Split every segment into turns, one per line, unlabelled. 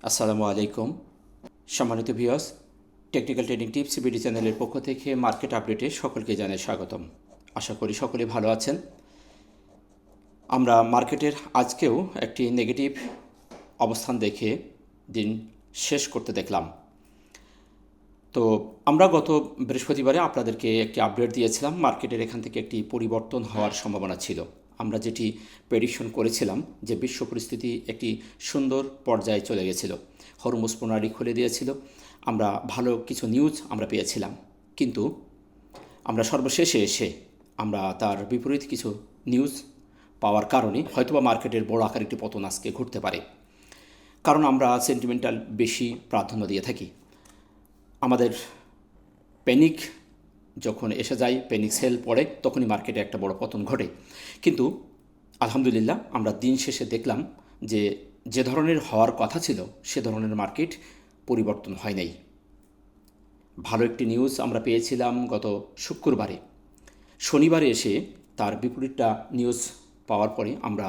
আসসালামু আলাইকুম। সম্মানিত viewers, technical trading tips BD চ্যানেলের পক্ষ থেকে মার্কেট আপডেটে সকলকে জানাই স্বাগতম। আশা করি সকলে ভালো আছেন। আমরা মার্কেটের আজকেও একটি নেগেটিভ অবস্থান দেখে দিন শেষ করতে দেখলাম। তো আমরা গত বৃহস্পতিবারে আপনাদেরকে একটি আপডেট দিয়েছিলাম, মার্কেটের এখান থেকে একটি পরিবর্তন হওয়ার সম্ভাবনা ছিল। আমরা যেটি প্রেডিকশন করেছিলাম যে বিশ্ব পরিস্থিতি একটি সুন্দর পর্যায়ে চলে গেছিল, হরমুজ প্রণালী খুলে দিয়েছিল, আমরা ভালো কিছু নিউজ আমরা পেয়েছিলাম। কিন্তু আমরা সর্বশেষে এসে আমরা তার বিপরীত কিছু নিউজ পাওয়ার কারণে হয়তোবা মার্কেটের বড় আকার একটি পতন আজকে ঘটতে পারে। কারণ আমরা সেন্টিমেন্টাল বেশি প্রাধান্য দিয়ে থাকি। আমাদের প্যানিক যখন এসে যায়, প্যানিক সেল পড়ে, তখনই মার্কেটে একটা বড় পতন ঘটে। কিন্তু আলহামদুলিল্লাহ আমরা দিন শেষে দেখলাম যে যে ধরনের হওয়ার কথা ছিল সে ধরনের মার্কেট পরিবর্তন হয় নাই। ভালো একটি নিউজ আমরা পেয়েছিলাম গত শুক্রবারে। শনিবারে এসে তার বিপরীতটা নিউজ পাওয়ার পরে আমরা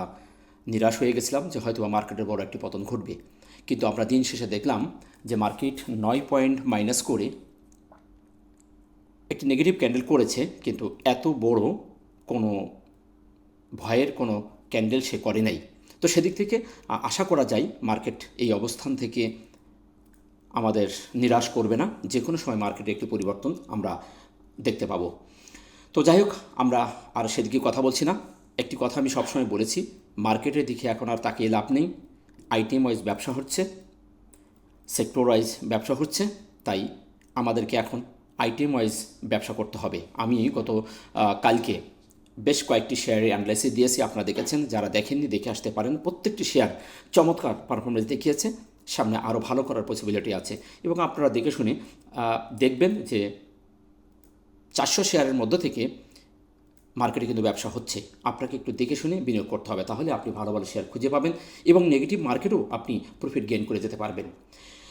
নিরাশ হয়ে গেছিলাম যে হয়তো মার্কেটের বড় একটি পতন ঘটবে। কিন্তু আমরা দিন শেষে দেখলাম যে মার্কেট 9 পয়েন্ট মাইনাস করে একটি নেগেটিভ ক্যান্ডেল করেছে, কিন্তু এত বড় কোনো ভয়ের কোনো ক্যান্ডেল সে করে নাই। তো সেদিক থেকে আশা করা যায় মার্কেট এই অবস্থান থেকে আমাদের নিরাশ করবে না, যে কোনো সময় মার্কেটে একটি পরিবর্তন আমরা দেখতে পাবো। তো যাই হোক, আমরা আর সেদিকে কথা বলছি না। একটি কথা আমি সবসময় বলেছি, মার্কেটের দিকে এখন আর তাকিয়ে লাভ নেই। আইটেম ওয়াইজ ব্যবসা হচ্ছে, সেক্টর ওয়াইজ ব্যবসা হচ্ছে, তাই আমাদেরকে এখন আইটেম ওয়াইজ ব্যবসা করতে হবে। আমি গত কালকে বেশ কয়েকটি শেয়ারের অ্যানালাইসিস দিয়েছি, আপনারা দেখেছেন। যারা দেখেননি দেখে আসতে পারেন। প্রত্যেকটি শেয়ার চমৎকার পারফরমেন্স দেখিয়েছে, সামনে আরও ভালো করার পসিবিলিটি আছে। এবং আপনারা দেখে শুনে দেখবেন যে 400 শেয়ারের মধ্য থেকে মার্কেটে কিন্তু ব্যবসা হচ্ছে। আপনাকে একটু দেখে শুনে বিনিয়োগ করতে হবে, তাহলে আপনি ভালো ভালো শেয়ার খুঁজে পাবেন এবং নেগেটিভ মার্কেটেও আপনি প্রফিট গেইন করে যেতে পারবেন।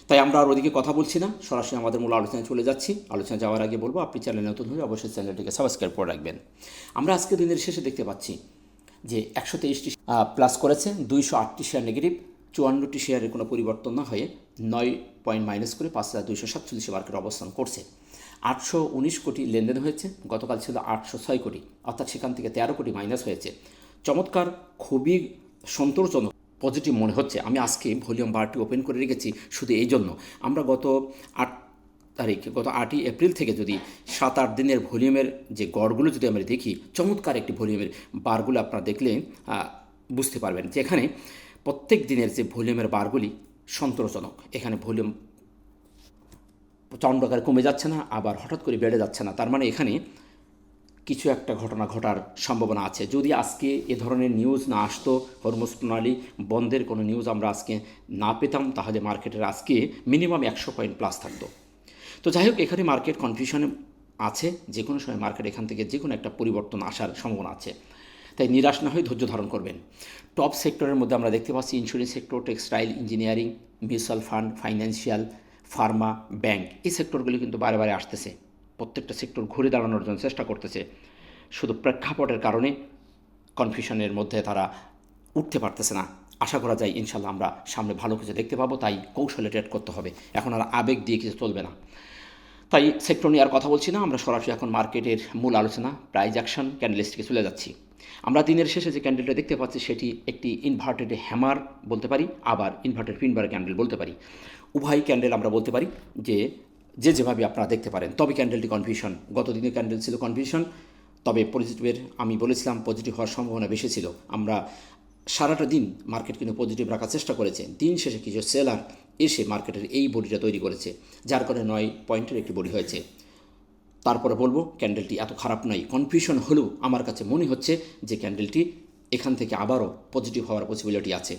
তাই আমরা আর ওদিকে কথা বলছি না, সরাসরি আমাদের মূল আলোচনায় চলে যাচ্ছি। আলোচনা যাওয়ার আগে বলবো, আপনি চ্যানেলে নতুন হলে অবশ্যই চ্যানেলটিকে সাবস্ক্রাইব করে রাখবেন। আমরা আজকে দিনের শেষে দেখতে পাচ্ছি যে 123টি প্লাস করেছে, 208টি শেয়ার নেগেটিভ, 54টি শেয়ারের কোনো পরিবর্তন না হয়ে 9 পয়েন্ট মাইনাস করে 5247 মার্কেট অবস্থান করছে। 819 কোটি লেনদেন হয়েছে, গতকাল ছিল 806 কোটি, অর্থাৎ সেখান থেকে 13 কোটি মাইনাস হয়েছে। চমৎকার, খুবই সন্তোষজনক, পজিটিভ মনে হচ্ছে। আমি আজকে ভলিউম বারটি ওপেন করে রেখেছি শুধু এই জন্য। আমরা গত 8 এপ্রিল থেকে যদি 7-8 দিনের ভলিউমের যে গড়গুলো যদি আমরা দেখি, চমৎকার একটি ভলিউমের বারগুলো আপনারা দেখলে বুঝতে পারবেন যে এখানে প্রত্যেক দিনের যে ভলিউমের বারগুলি সন্তোষজনক। এখানে ভলিউম চন্দ্রকার কমে যাচ্ছে না, আবার হঠাৎ করে বেড়ে যাচ্ছে না। তার মানে এখানে কিছু একটা ঘটনা ঘটার সম্ভাবনা আছে। যদি আজকে এ ধরনের নিউজ না আসতো, হরমুজ প্রণালী বন্ধের কোনো নিউজ আমরা আজকে না পেতাম, তাহলে মার্কেটের আজকে মিনিমাম 100 পয়েন্ট প্লাস থাকতো। তো যাই হোক, এখানে মার্কেট কনফিউশনে আছে, যে কোনো সময় মার্কেট এখান থেকে যে কোনো একটা পরিবর্তন আসার সম্ভাবনা আছে। তাই নিরাশ না হয়ে ধৈর্য ধারণ করবেন। টপ সেক্টরের মধ্যে আমরা দেখতে পাচ্ছি insurance sector, textile, engineering, mutual fund, financial, Pharma, bank, এই সেক্টরগুলি কিন্তু বারে বারে আসতেছে। প্রত্যেকটা সেক্টর ঘুরে দাঁড়ানোর জন্য চেষ্টা করতেছে, শুধু প্রেক্ষাপটের কারণে কনফিউশনের মধ্যে তারা উঠতে পারতেছে না। আশা করা যায় ইনশাল্লাহ আমরা সামনে ভালো কিছু দেখতে পাবো। তাই কৌশলে ট্রেড করতে হবে, এখন আর আবেগ দিয়ে কিছু চলবে না। তাই সেক্টর নিয়ে আর কথা বলছি না, আমরা সরাসরি এখন মার্কেটের মূল আলোচনা প্রাইজ অ্যাকশন ক্যান্ডেলস্টিকে চলে যাচ্ছি। আমরা দিনের শেষে যে ক্যান্ডেলটা দেখতে পাচ্ছি সেটি একটি ইনভার্টেড হ্যামার বলতে পারি, আবার ইনভার্টেড পিনবার ক্যান্ডেল বলতে পারি। উভয় ক্যান্ডেল আমরা বলতে পারি, যে যেভাবে আপনারা দেখতে পারেন। তবে ক্যান্ডেলটি কনফিউশন, গত দিনের ক্যান্ডেল ছিল কনফিউশন। তবে পজিটিভের আমি বলেছিলাম পজিটিভ হওয়ার সম্ভাবনা বেশি ছিল। আমরা সারাটা দিন মার্কেট কিন্তু পজিটিভ রাখার চেষ্টা করেছে। দিন শেষে কিছু সেলার এসে মার্কেটের এই বডিটা তৈরি করেছে, যার কারণে 9 পয়েন্টের একটি বডি হয়েছে। তারপরে বলবো ক্যান্ডেলটি এত খারাপ নয়। কনফিউশন হলেও আমার কাছে মনে হচ্ছে যে ক্যান্ডেলটি এখান থেকে আবারও পজিটিভ হওয়ার পসিবিলিটি আছে।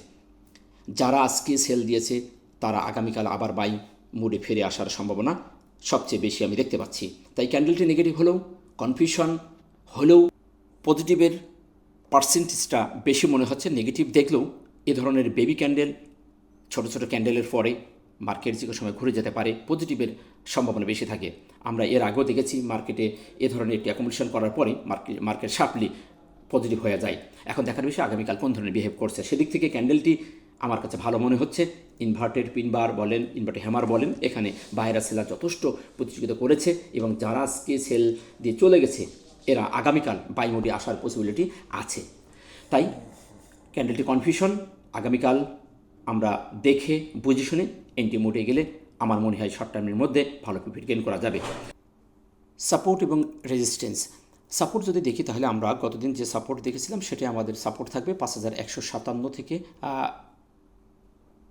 যারা আজকে সেল দিয়েছে তারা আগামীকাল আবার বাই মুডে ফিরে আসার সম্ভাবনা সবচেয়ে বেশি আমি দেখতে পাচ্ছি। তাই ক্যান্ডেলটি নেগেটিভ হলেও, কনফিউশন হলেও, পজিটিভের পার্সেন্টেজটা বেশি মনে হচ্ছে। নেগেটিভ দেখলেও এ ধরনের বেবি ক্যান্ডেল, ছোটো ছোটো ক্যান্ডেলের পরে মার্কেট যে কোনো সময় ঘুরে যেতে পারে, পজিটিভের সম্ভাবনা বেশি থাকে। আমরা এর আগেও দেখেছি মার্কেটে এ ধরনের একটি অ্যাকুমুলেশন করার পরে মার্কেট শার্পলি পজিটিভ হয়ে যায়। এখন দেখার বিষয় আগামীকাল কোন ধরনের বিহেভ করছে। সেদিক থেকে ক্যান্ডেলটি আমার কাছে ভালো মনে হচ্ছে ইনভার্টেড পিনবার বলেন, ইনভার্টেড হ্যামার বলেন, এখানে বাইরা সেলার যথেষ্ট প্রতিযোগিতা করেছে এবং যারা আজকে সেল দিয়ে চলে গেছে এরা আগামীকাল বাই মোডে আসার পসিবিলিটি আছে। তাই ক্যান্ডেলটি কনফিউশন, আগামীকাল আমরা দেখে বুঝে শুনে এন্ট্রি মোডে গেলে আমার মনে হয় শর্ট টার্মের মধ্যে ভালো প্রফিট গেইন করা যাবে। সাপোর্ট এবং রেজিস্ট্যান্স, সাপোর্ট যদি দেখি তাহলে আমরা গতদিন যে সাপোর্ট দেখেছিলাম সেটাই আমাদের সাপোর্ট থাকবে 5157 থেকে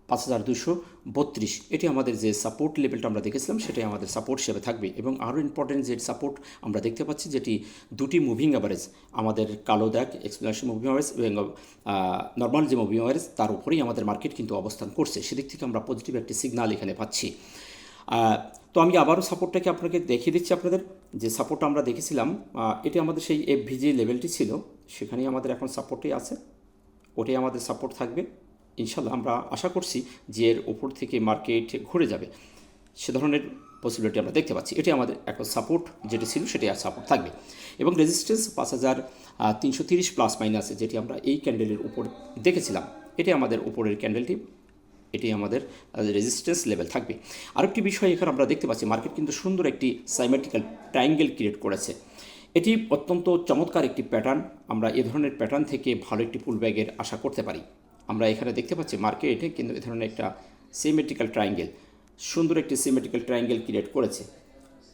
5232। এটি আমাদের যে সাপোর্ট লেভেলটা আমরা দেখেছিলাম সেটাই আমাদের সাপোর্ট হিসেবে থাকবে। এবং আরও ইম্পর্টেন্ট যে সাপোর্ট আমরা দেখতে পাচ্ছি যেটি দুটি মুভিং অ্যাভারেজ, আমাদের কালো দাগ এক্সপ্লেনেশন মুভিং অ্যাভারেজ এবং নর্মাল যে মুভিং অ্যাভারেজ তার উপরেই আমাদের মার্কেট কিন্তু অবস্থান করছে। সেদিক থেকে আমরা পজিটিভ একটি সিগনাল এখানে পাচ্ছি। তো আমি আবারও সাপোর্টটাকে আপনাকে দেখিয়ে দিচ্ছি আপনাদের। যে সাপোর্টটা আমরা দেখেছিলাম এটি আমাদের সেই এফভিজি লেভেলটি ছিল, সেখানেই আমাদের এখন সাপোর্টই আছে, ওটাই আমাদের সাপোর্ট থাকবে। ইনশাল্লাহ আমরা আশা করছি যে এর উপর থেকে মার্কেট ঘুরে যাবে, সে ধরনের পসিবিলিটি আমরা দেখতে পাচ্ছি। এটি আমাদের এখন সাপোর্ট যেটি ছিল সেটি আর সাপোর্ট থাকবে। এবং রেজিস্ট্যান্স 5330 প্লাস মাইনাসে যেটি আমরা এই ক্যান্ডেলের উপর দেখেছিলাম, এটি আমাদের উপরের ক্যান্ডেলটি, এটি আমাদের রেজিস্ট্যান্স লেভেল থাকবে। আরেকটি বিষয় এখানে আমরা দেখতে পাচ্ছি মার্কেট কিন্তু সুন্দর একটি সাইমেট্রিক্যাল ট্রায়াঙ্গেল ক্রিয়েট করেছে। এটি অত্যন্ত চমৎকার একটি প্যাটার্ন। আমরা এ ধরনের প্যাটার্ন থেকে ভালো একটি পুল ব্যাগের আশা করতে পারি। আমরা এখানে দেখতে পাচ্ছি মার্কেটে কিন্তু এ ধরনের একটা সিমেট্রিক্যাল ট্রায়াঙ্গেল, সুন্দর একটি সিমেট্রিক্যাল ট্রায়াঙ্গেল ক্রিয়েট করেছে।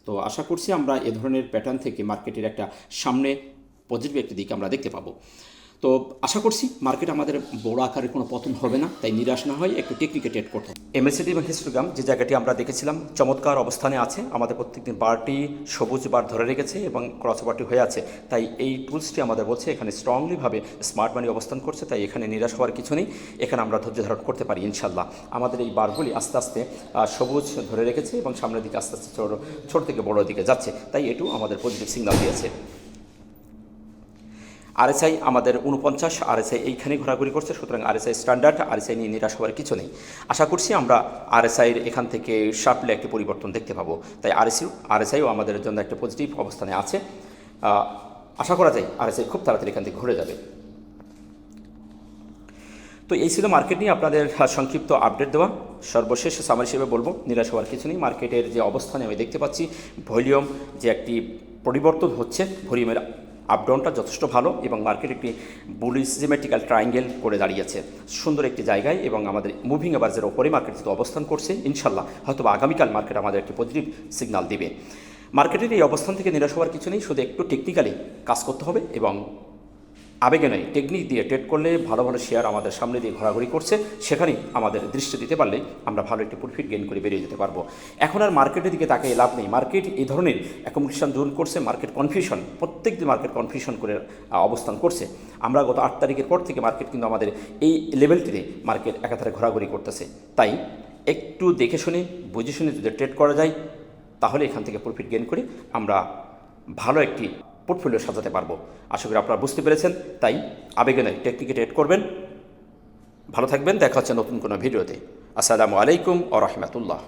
তো আশা করছি আমরা এ ধরনের প্যাটার্ন থেকে মার্কেটের একটা সামনে পজিটিভ একটি দিক আমরা দেখতে পাবো। তো আশা করছি মার্কেট আমাদের বড় আকারের কোনো পতন হবে না, তাই নিরাশ না হয় একটু টেকনিকে ট্রেড করতে হবে। এমএসিডি এবং হিস্টোগ্রাম যে জায়গাটি আমরা দেখেছিলাম চমৎকার অবস্থানে আছে, আমাদের প্রত্যেকদিন বারটি সবুজ বার ধরে রেখেছে এবং ক্রস বারটি হয়ে আছে। তাই এই টুলসটি আমাদের বলছে এখানে স্ট্রংলিভাবে স্মার্ট মানি অবস্থান করছে, তাই এখানে নিরাশ হওয়ার কিছু নেই। এখানে আমরা ধৈর্য ধারণ করতে পারি ইনশাল্লাহ। আমাদের এই বারগুলি আস্তে আস্তে সবুজ ধরে রেখেছে এবং সামনের দিকে আস্তে আস্তে ছোট থেকে বড় দিকে যাচ্ছে, তাই এটু আমাদের পজিটিভ সিগন্যাল দিয়েছে। আরএসআই আমাদের 49, আরএসআই এইখানে ঘোরাঘুরি করছে, সুতরাং আরএসআই স্ট্যান্ডার্ড, আরএসআই নিয়ে নিরাশ হওয়ার কিছু নেই। আশা করছি আমরা আরএসআইয়ের এখান থেকে শার্পলি একটি পরিবর্তন দেখতে পাবো, তাই আরএসআইও আমাদের জন্য একটা পজিটিভ অবস্থানে আছে। আশা করা যায় আরএসআই খুব তাড়াতাড়ি এখান থেকে ঘুরে যাবে। তো এই ছিল মার্কেট নিয়ে আপনাদের সংক্ষিপ্ত আপডেট দেওয়া। সর্বশেষ সামারি হিসেবে বলবো নিরাশ হওয়ার কিছু নেই। মার্কেটের যে অবস্থানে আমি দেখতে পাচ্ছি ভলিউম যে একটি পরিবর্তন হচ্ছে, ভলিউমের আপডাউনটা যথেষ্ট ভালো এবং মার্কেট একটি বুলিশ সিমেট্রিক্যাল ট্রায়াঙ্গেল করে দাঁড়িয়েছে সুন্দর একটি জায়গায় এবং আমাদের মুভিং অ্যাভারেজের ওপরে মার্কেট যেহেতু অবস্থান করছে, ইনশাল্লাহ হয়তো আগামীকাল মার্কেট আমাদের একটি পজিটিভ সিগন্যাল দিবে। মার্কেটের এই অবস্থান থেকে নিরাশ হওয়ার কিছু নেই, শুধু একটু টেকনিক্যালি কাজ করতে হবে এবং আবেগে নয় টেকনিক দিয়ে ট্রেড করলে ভালো ভালো শেয়ার আমাদের সামনে দিয়ে ঘোরাঘুরি করছে, সেখানেই আমাদের দৃষ্টি দিতে পারলে আমরা ভালো একটি প্রফিট গেইন করে বেরিয়ে যেতে পারবো। এখন আর মার্কেটের দিকে তাকিয়ে লাভ নেই। মার্কেট এই ধরনের অ্যাকোমোডেশন জোন করছে, মার্কেট কনফিউশন, প্রত্যেক দিন মার্কেট কনফিউশন করে অবস্থান করছে। আমরা গত 8 তারিখের পর থেকে মার্কেট কিন্তু আমাদের এই লেভেলটিতে মার্কেট একাধারে ঘোরাঘুরি করতেছে। তাই একটু দেখে শুনে বুঝে শুনে যদি ট্রেড করা যায় তাহলে এখান থেকে প্রফিট গেইন করে আমরা ভালো একটি পোর্টফোলিও সাজাতে পারবো। আশা করি আপনারা বুঝতে পেরেছেন। তাই আবেগে নয় টেকনিকে ট্রেড করবেন। ভালো থাকবেন, দেখা হচ্ছে নতুন কোনো ভিডিওতে। আসসালামু আলাইকুম ওয়া রাহমাতুল্লাহ।